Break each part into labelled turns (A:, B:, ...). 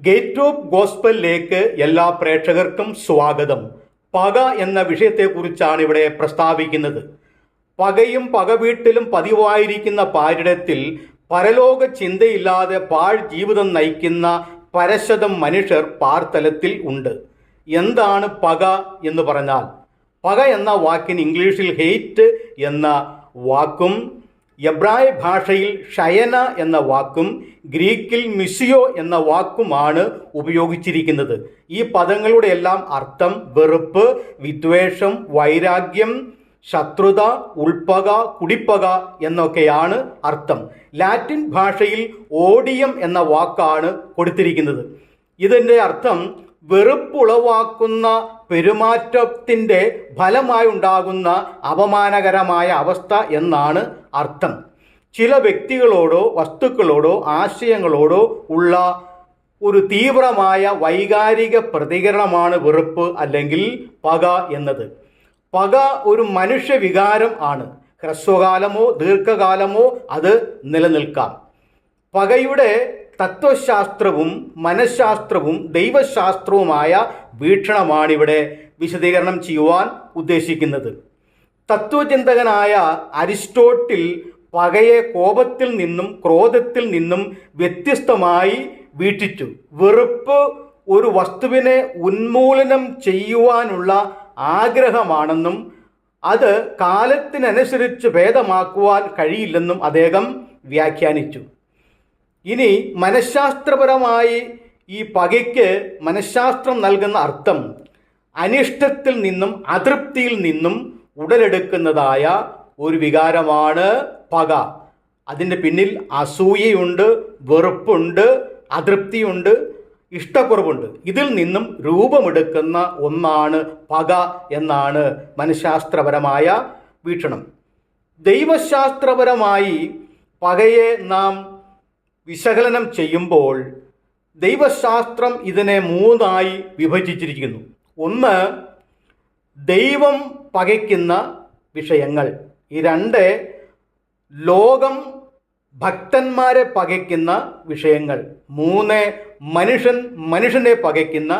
A: Gate of ഗോസ്പലിലേക്ക് എല്ലാ പ്രേക്ഷകർക്കും സ്വാഗതം. പക എന്ന വിഷയത്തെക്കുറിച്ചാണ് ഇവിടെ പ്രസ്താവിക്കുന്നത്. പകയും പകവീട്ടിലും പതിവായിരിക്കുന്ന പാരിടത്തിൽ പരലോക ചിന്തയില്ലാതെ പാഴ് ജീവിതം നയിക്കുന്ന പരശതം മനുഷ്യർ പാർത്തലത്തിൽ ഉണ്ട്. എന്താണ് പക എന്ന് പറഞ്ഞാൽ? പക എന്ന വാക്കിന് ഇംഗ്ലീഷിൽ ഹെയ്റ്റ് എന്ന വാക്കും എബ്രായ ഭാഷയിൽ ഷയന എന്ന വാക്കും ഗ്രീക്കിൽ മിസിയോ എന്ന വാക്കുമാണ് ഉപയോഗിച്ചിരിക്കുന്നത്. ഈ പദങ്ങളുടെ എല്ലാം അർത്ഥം വെറുപ്പ്, വിദ്വേഷം, വൈരാഗ്യം, ശത്രുത, ഉൾപ്പക, കുടിപ്പക എന്നൊക്കെയാണ് അർത്ഥം. ലാറ്റിൻ ഭാഷയിൽ ഓഡിയം എന്ന വാക്കാണ് കൊടുത്തിരിക്കുന്നത്. ഇതിൻ്റെ അർത്ഥം വെറുപ്പുളവാക്കുന്ന പെരുമാറ്റത്തിൻ്റെ ഫലമായി ഉണ്ടാകുന്ന അപമാനകരമായ അവസ്ഥ എന്നാണ് അർത്ഥം. ചില വ്യക്തികളോടോ വസ്തുക്കളോടോ ആശയങ്ങളോടോ ഉള്ള ഒരു തീവ്രമായ വൈകാരിക പ്രതികരണമാണ് വെറുപ്പ് അല്ലെങ്കിൽ പക എന്നത്. പക ഒരു മനുഷ്യവികാരം ആണ്. ഹ്രസ്വകാലമോ ദീർഘകാലമോ അത് നിലനിൽക്കാം. പകയുടെ തത്വശാസ്ത്രവും മനഃശാസ്ത്രവും ദൈവശാസ്ത്രവുമായ വീക്ഷണമാണിവിടെ വിശദീകരണം ചെയ്യുവാൻ ഉദ്ദേശിക്കുന്നത്. തത്വചിന്തകനായ അരിസ്റ്റോട്ടിൽ പകയെ കോപത്തിൽ നിന്നും ക്രോധത്തിൽ നിന്നും വ്യത്യസ്തമായി വീക്ഷിച്ചു. വെറുപ്പ് ഒരു വസ്തുവിനെ ഉന്മൂലനം ചെയ്യുവാനുള്ള ആഗ്രഹമാണെന്നും അത് കാലത്തിനനുസരിച്ച് ഭേദമാക്കുവാൻ കഴിയില്ലെന്നും അദ്ദേഹം വ്യാഖ്യാനിച്ചു. ഇനി മനഃശാസ്ത്രപരമായി ഈ പകയ്ക്ക് മനഃശാസ്ത്രം നൽകുന്ന അർത്ഥം അനിഷ്ടത്തിൽ നിന്നും അതൃപ്തിയിൽ നിന്നും ഉടലെടുക്കുന്നതായ ഒരു വികാരമാണ് പക. അതിൻ്റെ പിന്നിൽ അസൂയയുണ്ട്, വെറുപ്പുണ്ട്, അതൃപ്തിയുണ്ട്, ഇഷ്ടക്കുറവുണ്ട്. ഇതിൽ നിന്നും രൂപമെടുക്കുന്ന ഒന്നാണ് പക എന്നാണ് മനഃശാസ്ത്രപരമായ വീക്ഷണം. ദൈവശാസ്ത്രപരമായി പകയെ നാം വിശകലനം ചെയ്യുമ്പോൾ ദൈവശാസ്ത്രം ഇതിനെ മൂന്നായി വിഭജിച്ചിരിക്കുന്നു. ഒന്ന്, ദൈവം പകയ്ക്കുന്ന വിഷയങ്ങൾ. ഈ രണ്ട്, ലോകം ഭക്തന്മാരെ പകയ്ക്കുന്ന വിഷയങ്ങൾ. മൂന്ന്, മനുഷ്യനെ പകയ്ക്കുന്ന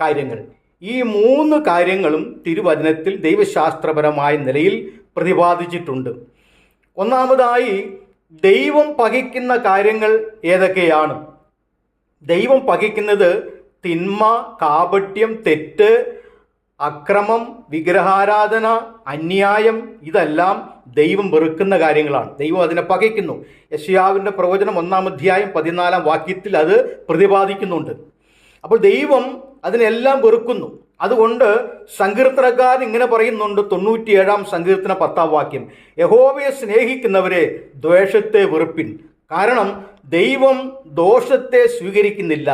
A: കാര്യങ്ങൾ. ഈ മൂന്ന് കാര്യങ്ങളും തിരുവചനത്തിൽ ദൈവശാസ്ത്രപരമായ നിലയിൽ പ്രതിപാദിച്ചിട്ടുണ്ട്. ഒന്നാമതായി, ദൈവം പകയ്ക്കുന്ന കാര്യങ്ങൾ ഏതൊക്കെയാണ്? ദൈവം പകയ്ക്കുന്നത് തിന്മ, കാപട്യം, തെറ്റ്, അക്രമം, വിഗ്രഹാരാധന, അന്യായം, ഇതെല്ലാം ദൈവം വെറുക്കുന്ന കാര്യങ്ങളാണ്. ദൈവം അതിനെ പകയ്ക്കുന്നു. യെശയ്യാവിൻ്റെ പ്രവചനം 1-ാം അധ്യായം 14-ാം വാക്യത്തിൽ അത് പ്രതിപാദിക്കുന്നുണ്ട്. അപ്പോൾ ദൈവം അതിനെല്ലാം വെറുക്കുന്നു. അതുകൊണ്ട് സങ്കീർത്തനക്കാരൻ ഇങ്ങനെ പറയുന്നുണ്ട്, 97-ാം സങ്കീർത്തന 10-ാം വാക്യം, യഹോവയെ സ്നേഹിക്കുന്നവരെ ദ്വേഷത്തെ വെറുപ്പിൻ. കാരണം ദൈവം ദോഷത്തെ സ്വീകരിക്കുന്നില്ല,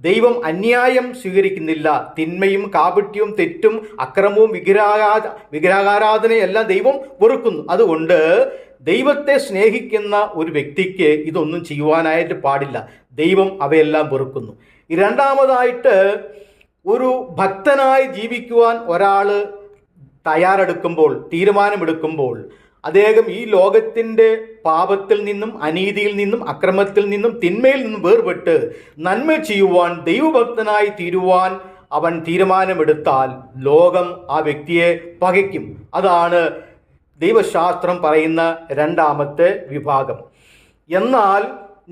A: ദൈവം അന്യായം സ്വീകരിക്കുന്നില്ല. തിന്മയും കാപട്യവും തെറ്റും അക്രമവും വിഗ്രഹാരാധനയെല്ലാം ദൈവം വെറുക്കുന്നു. അതുകൊണ്ട് ദൈവത്തെ സ്നേഹിക്കുന്ന ഒരു വ്യക്തിക്ക് ഇതൊന്നും ചെയ്യുവാനായിട്ട് പാടില്ല. ദൈവം അവയെല്ലാം വെറുക്കുന്നു. രണ്ടാമതായിട്ട്, ഒരു ഭക്തനായി ജീവിക്കുവാൻ ഒരാൾ തയ്യാറെടുക്കുമ്പോൾ, തീരുമാനമെടുക്കുമ്പോൾ, അദ്ദേഹം ഈ ലോകത്തിൻ്റെ പാപത്തിൽ നിന്നും അനീതിയിൽ നിന്നും അക്രമത്തിൽ നിന്നും തിന്മയിൽ നിന്നും വേർപെട്ട് നന്മ ചെയ്യുവാൻ, ദൈവഭക്തനായി തീരുവാൻ അവൻ തീരുമാനമെടുത്താൽ ലോകം ആ വ്യക്തിയെ പകയ്ക്കും. അതാണ് ദൈവശാസ്ത്രം പറയുന്ന രണ്ടാമത്തെ വിഭാഗം. എന്നാൽ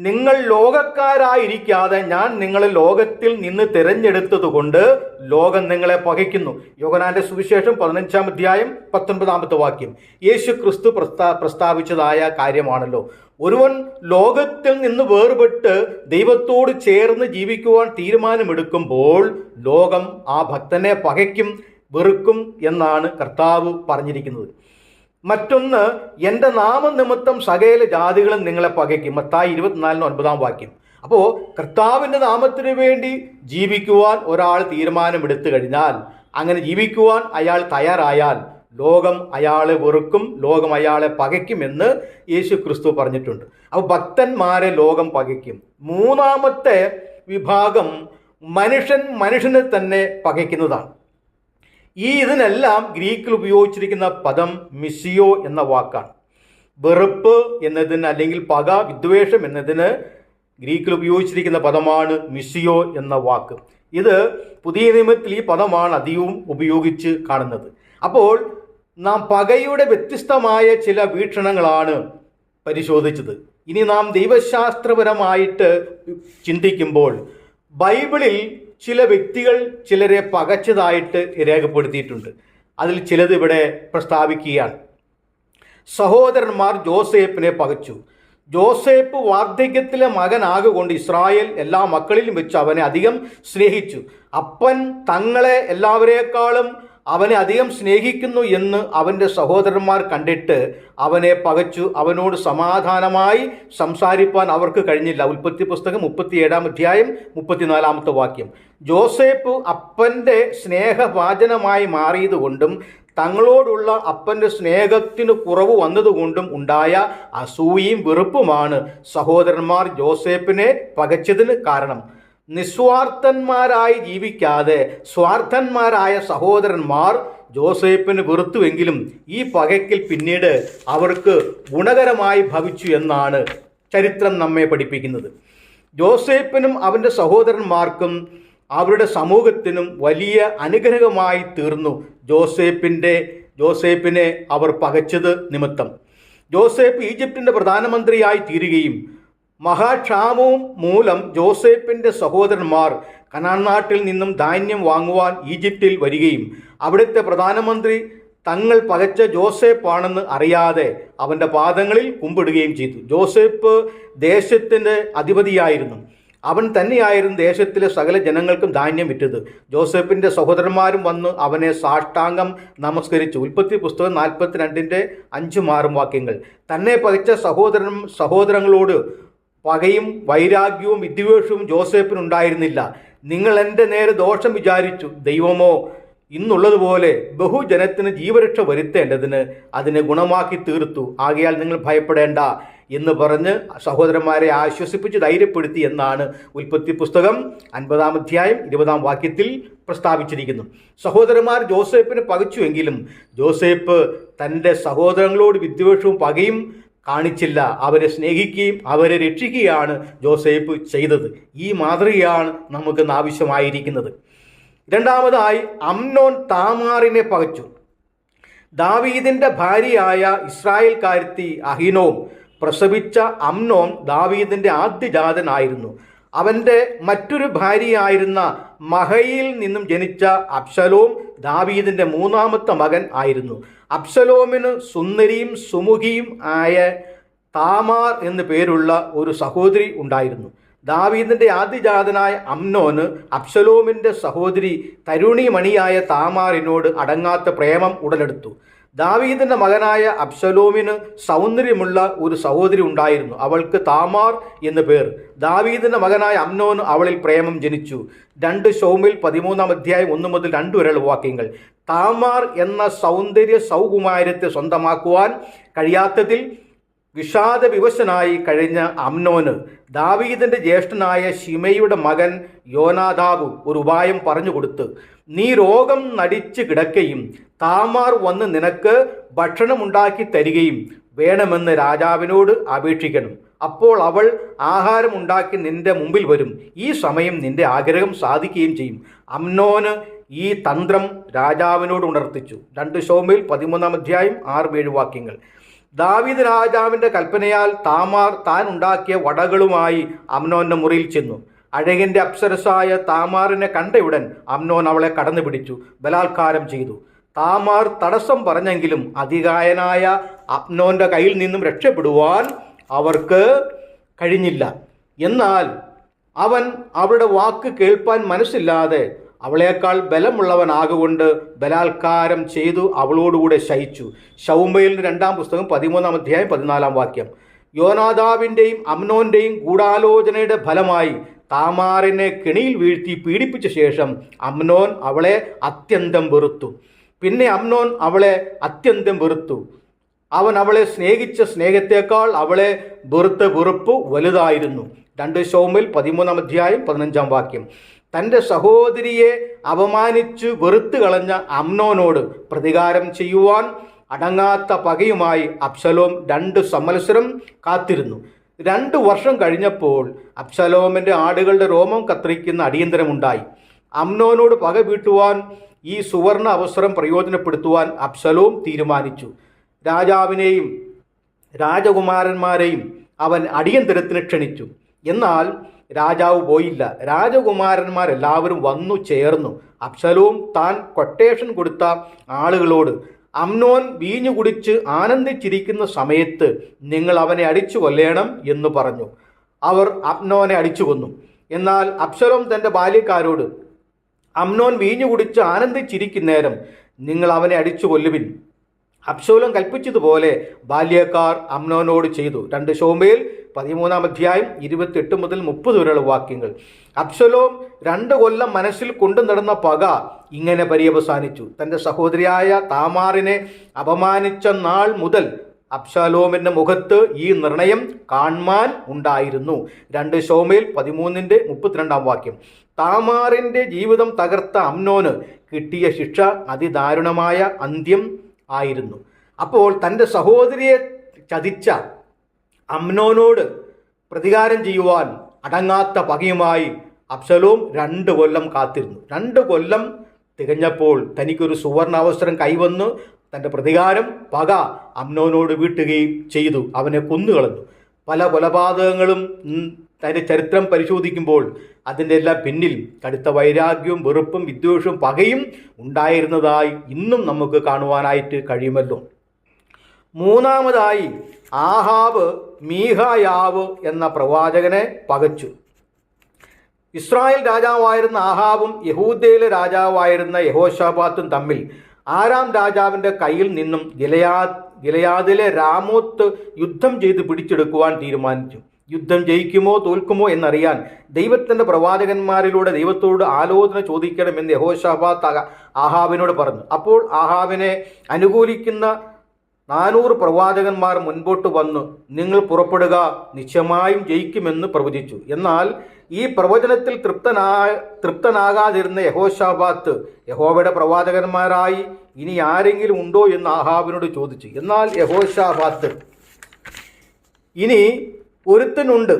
A: നിങ്ങൾ ലോകക്കാരായിരിക്കാതെ ഞാൻ നിങ്ങളെ ലോകത്തിൽ നിന്ന് തിരഞ്ഞെടുത്തത് കൊണ്ട് ലോകം നിങ്ങളെ പകയ്ക്കുന്നു. യോഹന്നാന്റെ സുവിശേഷം 15-ാം അധ്യായം 19-ാമത്തെ വാക്യം യേശു ക്രിസ്തു പ്രസ്താവിച്ചതായ കാര്യമാണല്ലോ. ഒരുവൻ ലോകത്തിൽ നിന്ന് വേർപെട്ട് ദൈവത്തോട് ചേർന്ന് ജീവിക്കുവാൻ തീരുമാനമെടുക്കുമ്പോൾ ലോകം ആ ഭക്തനെ പകയ്ക്കും, വെറുക്കും എന്നാണ് കർത്താവ് പറഞ്ഞിരിക്കുന്നത്. മറ്റൊന്ന്, എൻ്റെ നാമനിമിത്തം സകല ജാതികളും നിങ്ങളെ പകയ്ക്കും. മത്തായി 24-9-ാം വാക്യം. അപ്പോൾ കർത്താവിൻ്റെ നാമത്തിന് വേണ്ടി ജീവിക്കുവാൻ ഒരാൾ തീരുമാനമെടുത്തു കഴിഞ്ഞാൽ, അങ്ങനെ ജീവിക്കുവാൻ അയാൾ തയ്യാറായാൽ ലോകം അയാളെ വെറുക്കും, ലോകം അയാളെ പകയ്ക്കുമെന്ന് യേശു ക്രിസ്തു പറഞ്ഞിട്ടുണ്ട്. അപ്പോൾ ഭക്തന്മാരെ ലോകം പകയ്ക്കും. മൂന്നാമത്തെ വിഭാഗം മനുഷ്യനെ തന്നെ പകയ്ക്കുന്നതാണ്. ഇതിനെല്ലാം ഗ്രീക്കിൽ ഉപയോഗിച്ചിരിക്കുന്ന പദം മിസിയോ എന്ന വാക്കാണ്. വെറുപ്പ് എന്നതിന് അല്ലെങ്കിൽ പക, വിദ്വേഷം എന്നതിന് ഗ്രീക്കിൽ ഉപയോഗിച്ചിരിക്കുന്ന പദമാണ് മിസിയോ എന്ന വാക്ക്. ഇത് പുതിയ നിയമത്തിൽ ഈ പദമാണ് അധികവും ഉപയോഗിച്ച് കാണുന്നത്. അപ്പോൾ നാം പകയുടെ വ്യത്യസ്തമായ ചില വീക്ഷണങ്ങളാണ് പരിശോധിച്ചത്. ഇനി നാം ദൈവശാസ്ത്രപരമായിട്ട് ചിന്തിക്കുമ്പോൾ ബൈബിളിൽ ചില വ്യക്തികൾ ചിലരെ പകച്ചതായിട്ട് രേഖപ്പെടുത്തിയിട്ടുണ്ട്. അതിൽ ചിലത് ഇവിടെ പ്രസ്താവിക്കുകയാണ്. സഹോദരന്മാർ ജോസേപ്പിനെ പകച്ചു. ജോസേപ്പ് വാർദ്ധക്യത്തിലെ മകനാകൊണ്ട് ഇസ്രായേൽ എല്ലാ മക്കളിലും വെച്ച് അവനെ അധികം സ്നേഹിച്ചു. അപ്പൻ തങ്ങളെ എല്ലാവരേക്കാളും അവനെ അധികം സ്നേഹിക്കുന്നു എന്ന് അവൻ്റെ സഹോദരന്മാർ കണ്ടിട്ട് അവനെ പകച്ചു. അവനോട് സമാധാനമായി സംസാരിപ്പാൻ അവർക്ക് കഴിഞ്ഞില്ല. ഉൽപ്പത്തി പുസ്തകം 37-ാം അധ്യായം 34-ാമത്തെ വാക്യം. ജോസേപ്പ് അപ്പൻ്റെ സ്നേഹവാചനമായി മാറിയതുകൊണ്ടും തങ്ങളോടുള്ള അപ്പൻ്റെ സ്നേഹത്തിന് കുറവ് വന്നതുകൊണ്ടും ഉണ്ടായ അസൂയയും വെറുപ്പുമാണ് സഹോദരന്മാർ ജോസേപ്പിനെ പകച്ചതിന് കാരണം. നിസ്വാർത്ഥന്മാരായി ജീവിക്കാതെ സ്വാർത്ഥന്മാരായ സഹോദരന്മാർ ജോസേപ്പിന് വെറുത്തുവെങ്കിലും ഈ പകയ്ക്കൽ പിന്നീട് അവർക്ക് ഗുണകരമായി ഭവിച്ചു എന്നാണ് ചരിത്രം നമ്മെ പഠിപ്പിക്കുന്നത്. ജോസേപ്പിനും അവൻ്റെ സഹോദരന്മാർക്കും അവരുടെ സമൂഹത്തിനും വലിയ അനുഗ്രഹമായി തീർന്നു ജോസേപ്പിനെ അവർ പകച്ചത് നിമിത്തം. ജോസേപ്പ് ഈജിപ്തിൻ്റെ പ്രധാനമന്ത്രിയായി തീരുകയും മഹാക്ഷാമവും മൂലം ജോസേപ്പിൻ്റെ സഹോദരന്മാർ കനാൻ നാട്ടിൽ നിന്നും ധാന്യം വാങ്ങുവാൻ ഈജിപ്തിൽ വരികയും അവിടുത്തെ പ്രധാനമന്ത്രി തങ്ങൾ പകച്ച ജോസേപ്പാണെന്ന് അറിയാതെ അവൻ്റെ പാദങ്ങളിൽ കുമ്പിടുകയും ചെയ്തു. ജോസേപ്പ് ദേശത്തിൻ്റെ അധിപതിയായിരുന്നു. അവൻ തന്നെയായിരുന്നു ദേശത്തിലെ സകല ജനങ്ങൾക്കും ധാന്യം വിറ്റത്. ജോസേപ്പിൻ്റെ സഹോദരന്മാരും വന്ന് അവനെ സാഷ്ടാംഗം നമസ്കരിച്ചു. ഉൽപ്പത്തി പുസ്തകം 42-ന്റെ 5-6 വാക്യങ്ങൾ. തന്നെ പകച്ച സഹോദരങ്ങളോട് പകയും വൈരാഗ്യവും വിദ്വേഷവും ജോസേപ്പിനുണ്ടായിരുന്നില്ല. നിങ്ങൾ എൻ്റെ നേരെ ദോഷം വിചാരിച്ചു. ദൈവമോ ഇന്നുള്ളതുപോലെ ബഹുജനത്തിന് ജീവരക്ഷ വരുത്തേണ്ടതിന് അതിനെ ഗുണമാക്കി തീർത്തു. ആകയാൽ നിങ്ങൾ ഭയപ്പെടേണ്ട എന്ന് പറഞ്ഞ് സഹോദരന്മാരെ ആശ്വസിപ്പിച്ച് ധൈര്യപ്പെടുത്തി എന്നാണ് ഉൽപ്പത്തി പുസ്തകം 50-ാം അധ്യായം 20-ാം വാക്യത്തിൽ പ്രസ്താവിച്ചിരിക്കുന്നു. സഹോദരന്മാർ ജോസേപ്പിനെ പകച്ചുവെങ്കിലും ജോസേപ്പ് തൻ്റെ സഹോദരങ്ങളോട് വിദ്വേഷവും പകയും കാണിച്ചില്ല. അവരെ സ്നേഹിക്കുകയും അവരെ രക്ഷിക്കുകയാണ് ജോസേപ്പ് ചെയ്തത്. ഈ മാതൃകയാണ് നമുക്കിന്ന് ആവശ്യമായിരിക്കുന്നത്. രണ്ടാമതായി അമ്നോൻ താമാറിനെ പകച്ചു. ദാവീദിൻ്റെ ഭാര്യയായ ഇസ്രായേൽക്കാരത്തി അഹിനോം പ്രസവിച്ച അമ്നോൻ ദാവീദിൻ്റെ ആദ്യജാതനായിരുന്നു. അവൻ്റെ മറ്റൊരു ഭാര്യയായിരുന്ന മഹയിൽ നിന്നും ജനിച്ച അബ്ശലോം ദാവീദിൻ്റെ 3ാമത്തെ മകൻ ആയിരുന്നു. അബ്ശലോമിന് സുന്ദരിയും സുമുഖിയും ആയ താമാർ എന്നു പേരുള്ള ഒരു സഹോദരി ഉണ്ടായിരുന്നു. ദാവീദിൻ്റെ ആദ്യജാതനായ അമ്നോന് അബ്ശലോമിൻ്റെ സഹോദരി തരുണിമണിയായ താമാറിനോട് അടങ്ങാത്ത പ്രേമം ഉടലെടുത്തു. ദാവീദിൻ്റെ മകനായ അബ്ശലോമിന് സൗന്ദര്യമുള്ള ഒരു സഹോദരി ഉണ്ടായിരുന്നു. അവൾക്ക് താമാർ എന്നു പേർ. ദാവീദിൻ്റെ മകനായ അമ്നോന് അവളിൽ പ്രേമം ജനിച്ചു. 2 ശമൂവേൽ 13-ാം അധ്യായം 1 മുതൽ 2 വരെയുള്ള വാക്യങ്ങൾ. താമാർ എന്ന സൗന്ദര്യ സൗകുമാര്യത്തെ സ്വന്തമാക്കുവാൻ കഴിയാത്തതിൽ വിഷാദവിവശനായി കഴിഞ്ഞ അമ്നോന് ദാവീദിൻ്റെ ജ്യേഷ്ഠനായ ശിമെയുടെ മകൻ യോനാദാബ് ഒരു ഉപായം പറഞ്ഞു കൊടുത്ത്, നീ രോഗം നടിച്ച് കിടക്കുകയും താമാർ വന്ന് നിനക്ക് ഭക്ഷണമുണ്ടാക്കി തരികയും വേണമെന്ന് രാജാവിനോട് അപേക്ഷിക്കണം. അപ്പോൾ അവൾ ആഹാരമുണ്ടാക്കി നിന്റെ മുമ്പിൽ വരും. ഈ സമയം നിന്റെ ആഗ്രഹം സാധിക്കുകയും ചെയ്യും. അമ്നോന് ഈ തന്ത്രം രാജാവിനോട് ഉണർത്തിച്ചു. 2 ശമൂവേൽ 13-ാം അധ്യായം 6-7 വാക്യങ്ങൾ. ദാവീദ് രാജാവിൻ്റെ കൽപ്പനയാൽ താമാർ താൻ ഉണ്ടാക്കിയ വടകളുമായി അമ്നോന്റെ മുറിയിൽ ചെന്നു. അഴകിൻ്റെ അപ്സരസായ താമാറിനെ കണ്ടയുടൻ അമ്നോൻ അവളെ കടന്നു പിടിച്ചു ബലാത്കാരം ചെയ്തു. താമാർ തടസ്സം പറഞ്ഞെങ്കിലും അതികായനായ അമ്നോന്റെ കയ്യിൽ നിന്നും രക്ഷപ്പെടുവാൻ അവർക്ക് കഴിഞ്ഞില്ല. എന്നാൽ അവൻ അവളുടെ വാക്ക് കേൾപ്പാൻ മനസ്സില്ലാതെ അവളേക്കാൾ ബലമുള്ളവനാകൊണ്ട് ബലാത്കാരം ചെയ്തു അവളോടുകൂടെ ശയിച്ചു. ശമൂവേലിൻ്റെ 2-ാം പുസ്തകം 13-ാം അധ്യായം 14-ാം വാക്യം. യോനാദാബിൻ്റെയും അമ്നോൻ്റെയും ഗൂഢാലോചനയുടെ ഫലമായി താമാറിനെ കെണിയിൽ വീഴ്ത്തി പീഡിപ്പിച്ച ശേഷം അമ്നോൻ അവളെ അത്യന്തം വെറുത്തു. പിന്നെ അമ്നോൻ അവളെ അത്യന്തം വെറുത്തു. അവൻ അവളെ സ്നേഹിച്ച സ്നേഹത്തേക്കാൾ അവളെ വെറുത്ത വെറുപ്പ് വലുതായിരുന്നു. 2 ശമൂവേൽ 13-ാം അധ്യായം 15-ാം വാക്യം. തൻ്റെ സഹോദരിയെ അപമാനിച്ചു വെറുത്തു കളഞ്ഞ അമ്നോനോട് പ്രതികാരം ചെയ്യുവാൻ അടങ്ങാത്ത പകയുമായി അബ്ശലോം 2 സംവത്സരം കാത്തിരുന്നു. 2 വർഷം കഴിഞ്ഞപ്പോൾ അബ്ശലോമിൻ്റെ ആടുകളുടെ രോമം കത്രിക്കുന്ന അടിയന്തരമുണ്ടായി. അമ്നോനോട് പക വീട്ടുവാൻ ഈ സുവർണ അവസരം പ്രയോജനപ്പെടുത്തുവാൻ അബ്ശലോം തീരുമാനിച്ചു. രാജാവിനെയും രാജകുമാരന്മാരെയും അവൻ അടിയന്തരത്തിന് ക്ഷണിച്ചു. എന്നാൽ രാജാവ് പോയില്ല. രാജകുമാരന്മാരെല്ലാവരും വന്നു ചേർന്നു. അബ്ശലോം താൻ കൊട്ടേഷൻ കൊടുത്ത ആളുകളോട്, അമ്നോൻ വീഞ്ഞു കുടിച്ച് ആനന്ദിച്ചിരിക്കുന്ന സമയത്ത് നിങ്ങൾ അവനെ അടിച്ചു കൊല്ലേണം എന്ന് പറഞ്ഞു. അവർ അമ്നോനെ അടിച്ചു കൊന്നു. എന്നാൽ അബ്ശലോം തൻ്റെ ബാല്യക്കാരോട്, അമ്നോൻ വീഞ്ഞു കുടിച്ച് ആനന്ദിച്ചിരിക്കുന്നേരം നിങ്ങൾ അവനെ അടിച്ചു കൊല്ലുവിൻ. അബ്ശലോം കൽപ്പിച്ചതുപോലെ ബാല്യക്കാർ അമ്നോനോട് ചെയ്തു. 2 ശമൂവേൽ 13-28 മുതൽ 30 വരെയുള്ള വാക്യങ്ങൾ. അബ്ശലോം 2 കൊല്ലം മനസ്സിൽ കൊണ്ടു നടന്ന പക ഇങ്ങനെ പര്യവസാനിച്ചു. തൻ്റെ സഹോദരിയായ താമാറിനെ അപമാനിച്ച നാൾ മുതൽ അബ്ശലോമിൻ്റെ മുഖത്ത് ഈ നിർണയം കാണുവാൻ ഉണ്ടായിരുന്നു. 2 ശമൂവേൽ 13-32 വാക്യം. താമാറിൻ്റെ ജീവിതം തകർത്ത അമ്നോന് കിട്ടിയ ശിക്ഷ അതിദാരുണമായ അന്ത്യം ആയിരുന്നു. അപ്പോൾ തൻ്റെ സഹോദരിയെ ചതിച്ച അമ്നോനോട് പ്രതികാരം ചെയ്യുവാൻ അടങ്ങാത്ത പകയുമായി അബ്ശലോം 2 കൊല്ലം കാത്തിരുന്നു. 2 കൊല്ലം തികഞ്ഞപ്പോൾ തനിക്കൊരു സുവർണ അവസരം കൈവന്നു തൻ്റെ പ്രതികാരം പക അമ്നോനോട് വീട്ടുകയും ചെയ്തു. അവനെ കൊന്നുകളഞ്ഞു. പല കൊലപാതകങ്ങളും തൻ്റെ ചരിത്രം പരിശോധിക്കുമ്പോൾ അതിൻ്റെ എല്ലാം പിന്നിൽ കടുത്ത വൈരാഗ്യവും വെറുപ്പും വിദ്വേഷവും പകയും ഉണ്ടായിരുന്നതായി ഇന്നും നമുക്ക് കാണുവാനായിട്ട് കഴിയുമല്ലോ. 3-മതായി ആഹാബ് മീഖായാവ് എന്ന പ്രവാചകനെ പകച്ചു. ഇസ്രായേൽ രാജാവായിരുന്ന ആഹാബും യഹൂദയിലെ രാജാവായിരുന്ന യഹോശാഫാത്തും തമ്മിൽ ആരാം രാജാവിൻ്റെ കയ്യിൽ നിന്നും ഗിലെയാദിലെ രാമോത്ത് യുദ്ധം ചെയ്ത് പിടിച്ചെടുക്കുവാൻ തീരുമാനിച്ചു. യുദ്ധം ജയിക്കുമോ തോൽക്കുമോ എന്നറിയാൻ ദൈവത്തിൻ്റെ പ്രവാചകന്മാരിലൂടെ ദൈവത്തോട് ആലോചന ചോദിക്കണമെന്ന് യഹോശാഫാത്ത് ആഹാബിനോട് പറഞ്ഞു. അപ്പോൾ ആഹാബിനെ അനുകൂലിക്കുന്ന 400 പ്രവാചകന്മാർ മുൻപോട്ട് വന്നു, നിങ്ങൾ പുറപ്പെടുക, നിശ്ചയമായും ജയിക്കുമെന്ന് പ്രവചിച്ചു. എന്നാൽ ഈ പ്രവചനത്തിൽ തൃപ്തനാകാതിരുന്ന യഹോശാഫാത്ത് യഹോവയുടെ പ്രവാചകന്മാരായി ഇനി ആരെങ്കിലും ഉണ്ടോ എന്ന് ആഹാബിനോട് ചോദിച്ചു. എന്നാൽ യഹോശാഫാത്ത്, ഇനി ഒരുത്തനുണ്ട്,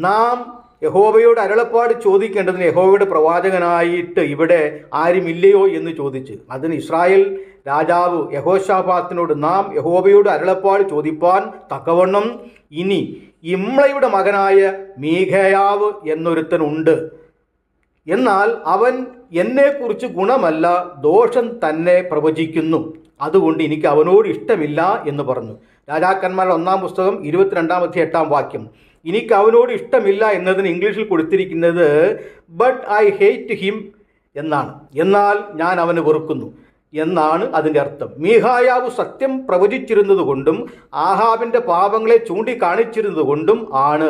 A: നാം യഹോവയോട് അരുളപ്പാട് ചോദിക്കേണ്ടതിന് യഹോവയുടെ പ്രവാചകനായിട്ട് ഇവിടെ ആരുമില്ലയോ എന്ന് ചോദിച്ചു. അതിന് ഇസ്രായേൽ രാജാവ് യഹോശാഫാത്തിനോട്, നാം യഹോവയോട് അരുളപ്പാട് ചോദിപ്പാൻ തക്കവണ്ണം ഇനി ഇമ്ളയുടെ മകനായ മീഖയാവ് എന്നൊരുത്തനുണ്ട്. എന്നാൽ അവൻ എന്നെക്കുറിച്ച് ഗുണമല്ല ദോഷം തന്നെ പ്രവചിക്കുന്നു. അതുകൊണ്ട് എനിക്ക് അവനോട് ഇഷ്ടമില്ല എന്ന് പറഞ്ഞു. രാജാക്കന്മാരുടെ 1-ാം പുസ്തകം 22-8 വാക്യം. എനിക്ക് അവനോട് ഇഷ്ടമില്ല എന്നതിന് ഇംഗ്ലീഷിൽ കൊടുത്തിരിക്കുന്നത് ബട്ട് ഐ ഹേറ്റ് ഹിം എന്നാണ്. എന്നാൽ ഞാൻ അവന് വെറുക്കുന്നു എന്നാണ് അതിൻ്റെ അർത്ഥം. മീഖായാവ് സത്യം പ്രവചിച്ചിരുന്നത് കൊണ്ടും ആഹാബിൻ്റെ പാപങ്ങളെ ചൂണ്ടിക്കാണിച്ചിരുന്നത് കൊണ്ടും ആണ്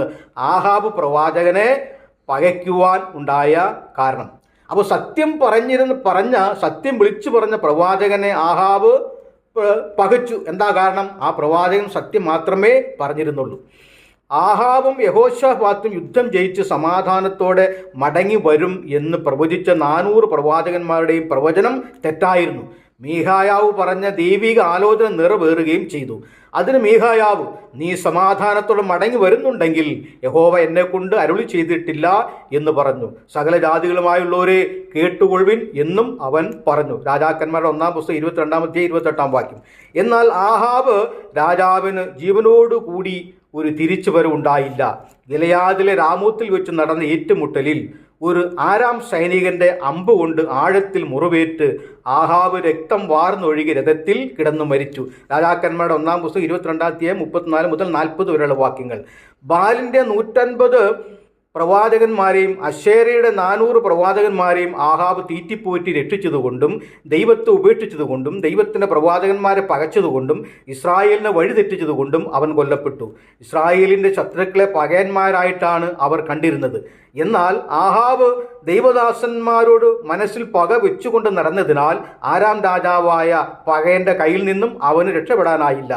A: ആഹാബ് പ്രവാചകനെ പകയ്ക്കുവാൻ ഉണ്ടായ കാരണം. അപ്പോൾ സത്യം സത്യം വിളിച്ചു പറഞ്ഞ പ്രവാചകനെ ആഹാബ് പകച്ചു. എന്താ കാരണം? ആ പ്രവാചകൻ സത്യം മാത്രമേ പറഞ്ഞിരുന്നുള്ളൂ. ആഹാബും യഹോശാഫാത്തും യുദ്ധം ജയിച്ച് സമാധാനത്തോടെ മടങ്ങി വരും എന്ന് പ്രവചിച്ച 400 പ്രവാചകന്മാരുടെയും പ്രവചനം തെറ്റായിരുന്നു. മീഖായാവ് പറഞ്ഞ ദൈവിക ആലോചന നിറവേറുകയും ചെയ്തു. അതിന് മീഖായാവ്, നീ സമാധാനത്തോടെ മടങ്ങി വരുന്നുണ്ടെങ്കിൽ യഹോവ എന്നെക്കൊണ്ട് അരുളി ചെയ്തിട്ടില്ല എന്ന് പറഞ്ഞു. സകല ജാതികളുമായുള്ളവരെ കേട്ടുകൊള്ളുവിൻ എന്നും അവൻ പറഞ്ഞു. രാജാക്കന്മാരുടെ 1-ാം പുസ്തകം 22-28 വാക്യം. എന്നാൽ ആഹാബ് രാജാവിന് ജീവനോടുകൂടി ഒരു തിരിച്ചുവരവുണ്ടായില്ല. ഗിലെയാദിലെ രാമോത്തിൽ വെച്ച് നടന്ന ഏറ്റുമുട്ടലിൽ ഒരു ആരാം സൈനികന്റെ അമ്പ് കൊണ്ട് ആഴത്തിൽ മുറിവേറ്റ് ആഹാബ് രക്തം വാർന്നൊഴുകി രഥത്തിൽ കിടന്നു മരിച്ചു. രാജാക്കന്മാരുടെ 1-ാം പുസ്തകം 22-34 മുതൽ 40 വരെയുള്ള വാക്യങ്ങൾ. ബാലിൻ്റെ 150 പ്രവാചകന്മാരെയും അശേരയുടെ 400 പ്രവാചകന്മാരെയും ആഹാബ് തീറ്റിപ്പോറ്റി രക്ഷിച്ചതുകൊണ്ടും ദൈവത്തെ ഉപേക്ഷിച്ചതുകൊണ്ടും ദൈവത്തിൻ്റെ പ്രവാചകന്മാരെ പകച്ചതുകൊണ്ടും ഇസ്രായേലിനെ വഴിതെറ്റിച്ചതുകൊണ്ടും അവൻ കൊല്ലപ്പെട്ടു. ഇസ്രായേലിൻ്റെ ശത്രുക്കളെ പകയന്മാരായിട്ടാണ് അവർ കണ്ടിരുന്നത്. എന്നാൽ ആഹാബ് ദൈവദാസന്മാരോട് മനസ്സിൽ പക വെച്ചുകൊണ്ട് നടന്നതിനാൽ ആരാം രാജാവായ പകയൻ്റെ കയ്യിൽ നിന്നും അവന് രക്ഷപ്പെടാനായില്ല.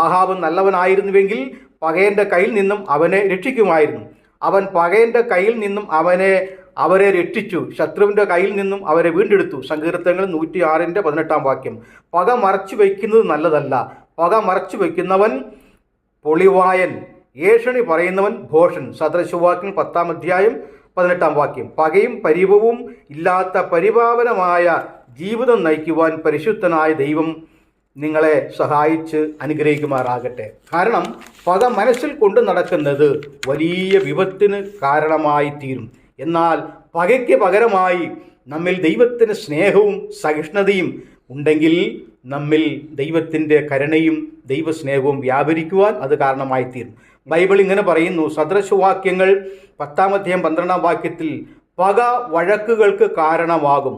A: ആഹാബ് നല്ലവനായിരുന്നുവെങ്കിൽ പകയൻ്റെ കയ്യിൽ നിന്നും അവനെ രക്ഷിക്കുമായിരുന്നു. അവൻ പകയൻ്റെ കയ്യിൽ നിന്നും അവരെ രക്ഷിച്ചു, ശത്രുവിൻ്റെ കയ്യിൽ നിന്നും അവരെ വീണ്ടെടുത്തു. സങ്കീർത്തനങ്ങൾ 106-18 വാക്യം. പക മറച്ചു വയ്ക്കുന്നത് നല്ലതല്ല. പക മറച്ചു വയ്ക്കുന്നവൻ പൊളിവായൻ ഏഷണി പറയുന്നവൻ ഭോഷൻ. സദൃശവാക്യം 10-ാം അധ്യായം 18-ാം വാക്യം. പകയും പരിഭവവും ഇല്ലാത്ത പരിപാവനമായ ജീവിതം നയിക്കുവാൻ പരിശുദ്ധനായ ദൈവം നിങ്ങളെ സഹായിച്ച് അനുഗ്രഹിക്കുമാറാകട്ടെ. കാരണം പക മനസ്സിൽ കൊണ്ട് നടക്കുന്നത് വലിയ വിപത്തിന് കാരണമായി തീരും. എന്നാൽ പകയ്ക്ക് പകരമായി നമ്മിൽ ദൈവത്തിന് സ്നേഹവും സഹിഷ്ണുതയും ഉണ്ടെങ്കിൽ നമ്മിൽ ദൈവത്തിൻ്റെ കരുണയും ദൈവസ്നേഹവും വ്യാപരിക്കുവാൻ അത് കാരണമായി തീരും. ബൈബിൾ ഇങ്ങനെ പറയുന്നു, സദൃശവാക്യങ്ങൾ 10-ാം അധ്യായം 12-ാം വാക്യത്തിൽ, പക വഴക്കുകൾക്ക് കാരണമാകും,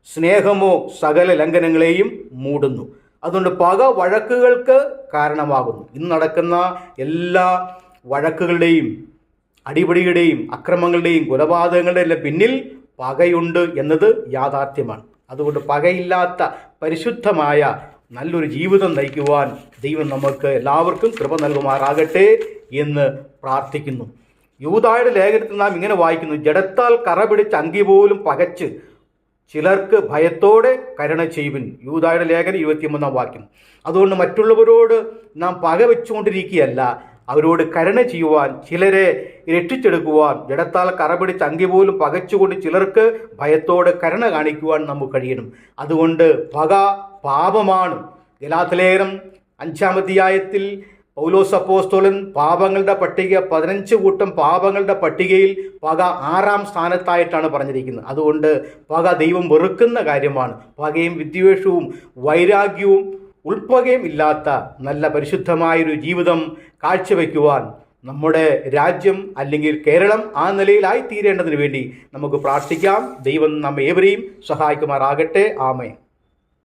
A: സ്നേഹമോ സകല ലംഘനങ്ങളെയും മൂടുന്നു. അതുകൊണ്ട് പക വഴക്കുകൾക്ക് കാരണമാകുന്നു. ഇന്ന് നടക്കുന്ന എല്ലാ വഴക്കുകളുടെയും അടിപിടിയുടെയും അക്രമങ്ങളുടെയും കൊലപാതകങ്ങളുടെയും എല്ലാം പിന്നിൽ പകയുണ്ട് എന്നത് യാഥാർത്ഥ്യമാണ്. അതുകൊണ്ട് പകയില്ലാത്ത പരിശുദ്ധമായ നല്ലൊരു ജീവിതം നയിക്കുവാൻ ദൈവം നമുക്ക് എല്ലാവർക്കും കൃപ നൽകുമാറാകട്ടെ എന്ന് പ്രാർത്ഥിക്കുന്നു. യൂദായുടെ ലേഖനത്തിൽ നാം ഇങ്ങനെ വായിക്കുന്നു, ജഡത്താൽ കറ പിടിച്ച അങ്കി പോലും പകച്ച് ചിലർക്ക് ഭയത്തോടെ കരുണ ചെയ്യുവിൻ. യൂദായുടെ ലേഖനം 23-ാം വാക്യം. അതുകൊണ്ട് മറ്റുള്ളവരോട് നാം പക വെച്ചുകൊണ്ടിരിക്കുകയല്ല, അവരോട് കരുണ ചെയ്യുവാൻ, ചിലരെ രക്ഷിച്ചെടുക്കുവാൻ, ജഡത്താൽ കറ പിടിച്ച അങ്കി പോലും പകച്ചുകൊണ്ട് ചിലർക്ക് ഭയത്തോടെ കരുണ കാണിക്കുവാൻ നമുക്ക് കഴിയണം. അതുകൊണ്ട് പക പാപമാണ്. ഗലാത്യലേഖനം 5-ാം അധ്യായത്തിൽ പൗലോസ് അപ്പോസ്തലൻ പാപങ്ങളുടെ പട്ടിക 15 കൂട്ടം പാപങ്ങളുടെ പട്ടികയിൽ പക 6-ാം സ്ഥാനത്തായിട്ടാണ് പറഞ്ഞിരിക്കുന്നത്. അതുകൊണ്ട് പക ദൈവം വെറുക്കുന്ന കാര്യമാണ്. പകയും വിദ്വേഷവും വൈരാഗ്യവും ഉൾപ്പകയും ഇല്ലാത്ത നല്ല പരിശുദ്ധമായൊരു ജീവിതം കാഴ്ചവെക്കുവാൻ നമ്മുടെ രാജ്യം അല്ലെങ്കിൽ കേരളം ആ നിലയിലായി തീരേണ്ടതിന് വേണ്ടി നമുക്ക് പ്രാർത്ഥിക്കാം. ദൈവം നമ്മെ ഏവരെയും സഹായിക്കുമാറാകട്ടെ. ആമേൻ.